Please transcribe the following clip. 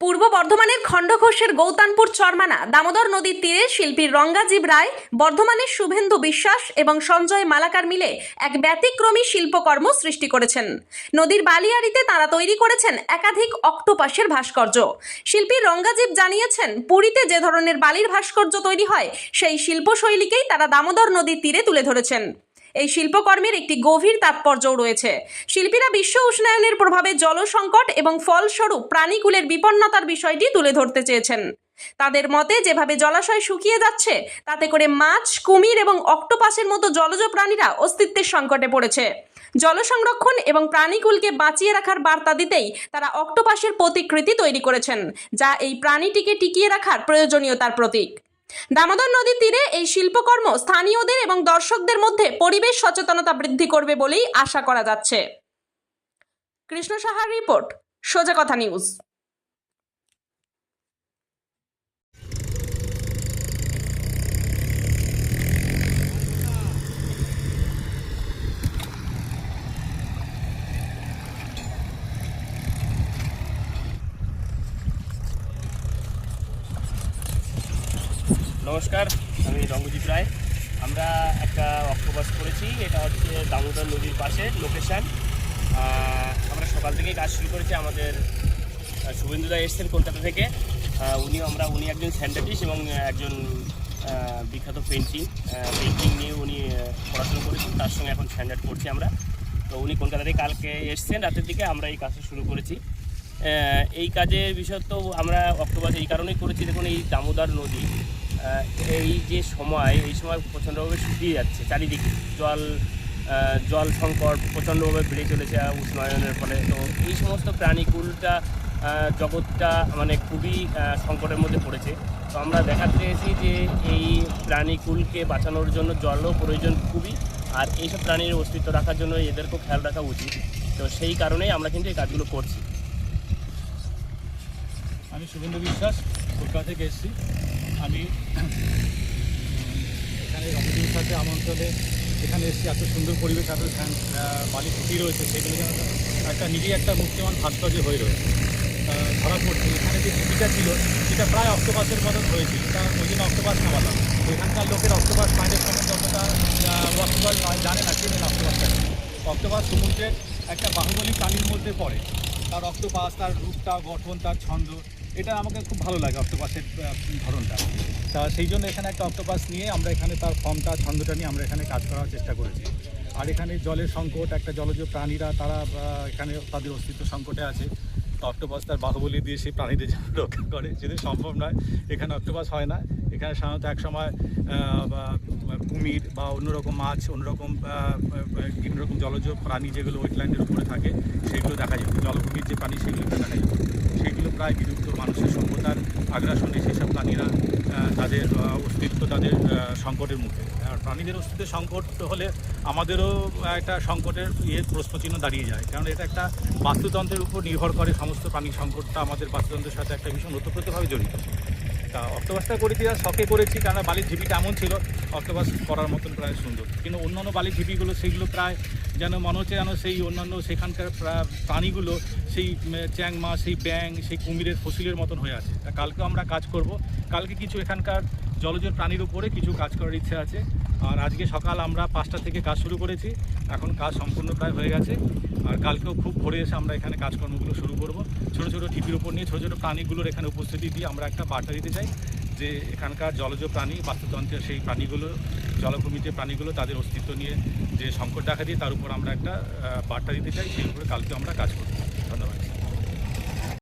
পূর্ব বর্ধমানের খণ্ডঘোষের গৌতানপুর চরমানা দামোদর নদীর তীরে শিল্পী রঙ্গাজীব রায়, বর্ধমানের শুভেন্দু বিশ্বাস এবং সঞ্জয় মালাকার মিলে এক ব্যতিক্রমী শিল্পকর্ম সৃষ্টি করেছেন। নদীর বালিয়াড়িতে তাঁরা তৈরি করেছেন একাধিক অক্টোপাসের ভাস্কর্য। শিল্পী রঙ্গাজীব জানিয়েছেন, পুরীতে যে ধরনের বালির ভাস্কর্য তৈরি হয় সেই শিল্পশৈলীকেই তারা দামোদর নদীর তীরে তুলে ধরেছেন। এই শিল্পকর্মের একটি গভীর তাৎপর্যও রয়েছে। শিল্পীরা বিশ্ব উষ্ণায়নের প্রভাবে জল সংকট এবং ফলস্বরূপ প্রাণীকুলের বিপন্নতার বিষয়টি তুলে ধরতে চেয়েছেন। তাদের মতে, যেভাবে জলাশয় শুকিয়ে যাচ্ছে তাতে করে মাছ, কুমির এবং অক্টোপাসের মতো জলজ প্রাণীরা অস্তিত্বের সংকটে পড়েছে। জল সংরক্ষণ এবং প্রাণীকুলকে বাঁচিয়ে রাখার বার্তা দিতেই তারা অক্টোপাসের প্রতিকৃতি তৈরি করেছেন, যা এই প্রাণীটিকে টিকিয়ে রাখার প্রয়োজনীয়তার প্রতীক। দামোদর নদীর তীরে এই শিল্পকর্ম স্থানীয়দের এবং দর্শকদের মধ্যে পরিবেশ সচেতনতা বৃদ্ধি করবে বলেই আশা করা যাচ্ছে। কৃষ্ণ সাহার রিপোর্ট, সোজা কথা নিউজ। নমস্কার, আমি রঙ্গজিৎ রায়। আমরা একটা অক্টোপাস করেছি, এটা হচ্ছে দামোদর নদীর পাশে লোকেশান। আমরা সকাল থেকেই কাজ শুরু করেছি। আমাদের শুভেন্দুদা এসছেন কলকাতা থেকে। উনি একজন স্যান্ডার্টিস্ট এবং একজন বিখ্যাত পেন্টিং নিয়ে উনি পড়াশোনা করেছেন, তার সঙ্গে এখন স্ট্যান্ডার্ড করছি আমরা। তো উনি কলকাতা থেকে কালকে এসছেন রাতের দিকে, আমরা এই কাজটা শুরু করেছি। এই কাজের বিষয় তো আমরা অক্টোপাস এই কারণেই করেছি, দেখুন এই দামোদর নদী এই যে সময়, এই সময় প্রচণ্ডভাবে শুকিয়ে যাচ্ছে, চারিদিকে জল সংকট প্রচণ্ডভাবে বেড়ে চলেছে উষ্ণায়নের ফলে। তো এই সমস্ত প্রাণীকুলটা জগৎটা মানে খুবই সংকটের মধ্যে পড়েছে। তো আমরা দেখাতে চেয়েছি যে এই প্রাণীকুলকে বাঁচানোর জন্য জলও প্রয়োজন খুবই, আর এইসব প্রাণীর অস্তিত্ব রাখার জন্য এদেরকেও খেয়াল রাখা উচিত। তো সেই কারণেই আমরা কিন্তু এই কাজগুলো করছি। আমি শুভেন্দু বিশ্বাস, কলকাতা থেকে এসেছি। আমি এখানে রঙ্গজিৎ সাথে আমার অঞ্চলে এখানে এসেছি। এত সুন্দর পরিবেশ, এত বালি ফুটি রয়েছে, সেগুলো যেন একটা নিজেই একটা মূর্তিমান ভাস্কর্য হয়ে রয়েছে ধরা পড়ছে। এখানে যে টিভিটা ছিল সেটা প্রায় অক্টোপাসের মতন হয়েছিল, তা ওই জন্য অক্টোপাস নামালাম। তো এখানকার লোকের অক্টোপাস বাইরের সম্বন্ধে অতটা অক্টোপাস জানে না, চেনে না অক্টোপাসটা। অক্টোপাস সমুদ্রের একটা বাহুবলী প্রাণীর মধ্যে পড়ে। তার অক্টোপাস, তার রূপটা, গঠন, তার ছন্দ, এটা আমাকে খুব ভালো লাগে অক্টোপাসের ধরনটা। তা সেই জন্য এখানে একটা অক্টোপাস নিয়ে আমরা এখানে তার ফর্মটা, ছন্দটা নিয়ে আমরা এখানে কাজ করার চেষ্টা করেছি। আর এখানে জলের সংকট, একটা জলজ প্রাণীরা তারা এখানে তাদের অস্তিত্ব সংকটে আছে। তো অক্টোপাস তার বাহুবলী দিয়ে সেই প্রাণীদের রক্ষা করে, যদি সম্ভব নয় এখানে অক্টোপাস হয় না। এখানে সাধারণত একসময় কুমির বা অন্যরকম মাছ, অন্যরকম বিভিন্ন রকম জলজ প্রাণী যেগুলো ওয়েটল্যান্ডের উপরে থাকে সেগুলো দেখা যেত। জলকুমির যে প্রাণী সেগুলো দেখা যেত, সেগুলো প্রায় বিলুপ্ত। মানুষের সভ্যতার আগ্রাসনে সেসব প্রাণীরা তাদের অস্তিত্ব, তাদের সংকটের মুখে। আর প্রাণীদের অস্তিত্বের সংকট হলে আমাদেরও একটা সংকটের প্রশ্নচিহ্ন দাঁড়িয়ে যায়, কারণ এটা একটা বাস্তুতন্ত্রের উপর নির্ভর করে। সমস্ত প্রাণী সংকটটা আমাদের বাস্তুতন্ত্রের সাথে একটা ভীষণ ওতপ্রোতভাবে জড়িত। তা অক্টোপাসটা করেছি আর শখে করেছি, কারণ বালির ঝিপিটা এমন ছিল অক্টোপাস করার মতন প্রায় সুন্দর। কিন্তু অন্যান্য বালির ঝিপিগুলো সেগুলো প্রায় যেন মনে হচ্ছে যেন সেই অন্যান্য সেখানকার প্রাণীগুলো সেই চ্যাং মাছ, সেই ব্যাং, সেই কুমিরের ফসিলের মতন হয়ে আছে। তা কালকেও আমরা কাজ করব। কালকে কিছু এখানকার জলজ প্রাণীর উপরে কিছু কাজ করার ইচ্ছে আছে। আর আজকে সকাল আমরা 5টা থেকে কাজ শুরু করেছি, এখন কাজ সম্পূর্ণ প্রায় হয়ে গেছে। আর কালকেও খুব ভোরে এসে আমরা এখানে কাজকর্মগুলো শুরু করব। ছোটো ছোটো টিপির উপর নিয়ে ছোটো ছোটো প্রাণীগুলোর এখানে উপস্থিতি দিয়ে আমরা একটা বার্তা দিতে চাই যে এখানকার জলজ প্রাণী, বাস্তুতন্ত্রের সেই প্রাণীগুলো, জলভূমির যে প্রাণীগুলো, তাদের অস্তিত্ব নিয়ে যে সংকট দেখা দিয়ে তার উপর আমরা একটা বার্তা দিতে চাই। সেই উপরে কালকে আমরা কাজ করব। ধন্যবাদ।